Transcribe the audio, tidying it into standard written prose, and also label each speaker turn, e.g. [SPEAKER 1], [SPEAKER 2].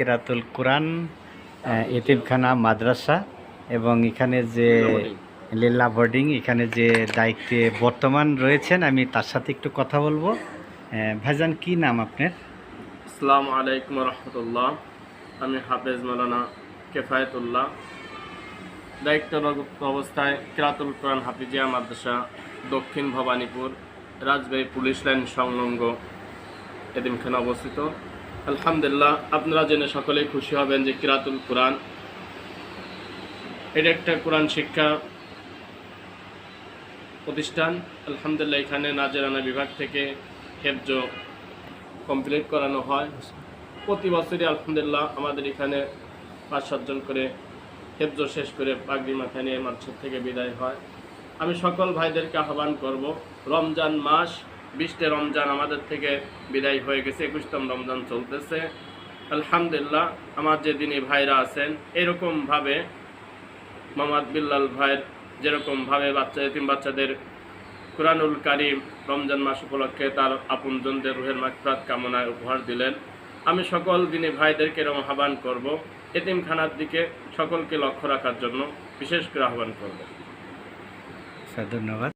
[SPEAKER 1] কেরাতুল কোরআন এতিমখানা মাদ্রাসা এবং এখানে যে লীলা বোর্ডিং এখানে যে দায়িত্বে বর্তমান রয়েছেন, আমি তার সাথে একটু কথা বলবো। ভাইজান, কি নাম আপনার?
[SPEAKER 2] আসসালামু আলাইকুম রহমতুল্লাহ। আমি হাফেজ মাওলানা কেফায়েতুল্লাহ, দায়িত্বরত অবস্থায় কেরাতুল কোরআন হাফিজিয়া মাদ্রাসা, দক্ষিণ ভবানীপুর, রাজবাড়ী পুলিশ লাইন সংলগ্ন এতিমখানা অবস্থিত। আলহামদুলিল্লাহ, আপনারা জেনে সকলেই খুশি হবেন যে কেরাতুল কোরআন এটা একটা কোরআন শিক্ষা প্রতিষ্ঠান। আলহামদুলিল্লাহ, এখানে নাজেরানা বিভাগ থেকে হেফজ কমপ্লিট করানো হয়। প্রতি বছরই আলহামদুলিল্লাহ আমাদের এখানে 5-7 জন করে হেফজ শেষ করে পাগড়ি মাথায় নিয়ে মাদ্রাসা থেকে বিদায় হয়। আমি সকল ভাইদেরকে আহ্বান করব, রমজান মাস 20টে রমজান আমাদের থেকে বিদায় হয়ে গেছে, 21তম রমজান চলতেছে। আলহামদুলিল্লাহ, আমার যে দিনী ভাইরা আছেন এরকমভাবে মোহাম্মদ বিল্লাল ভাইয়ের যেরকমভাবে এতিম বাচ্চাদের কুরআনুল কারীম রমজান মাস উপলক্ষে তার আপনজনদের রুহের মাগফিরাত কামনায় উপহার দিলেন, আমি সকল দিনী ভাইদেরকে এরকম আহ্বান করব এতিমখানার দিকে সকলকে লক্ষ্য রাখার জন্য বিশেষ করে আহ্বান করব।
[SPEAKER 1] ধন্যবাদ।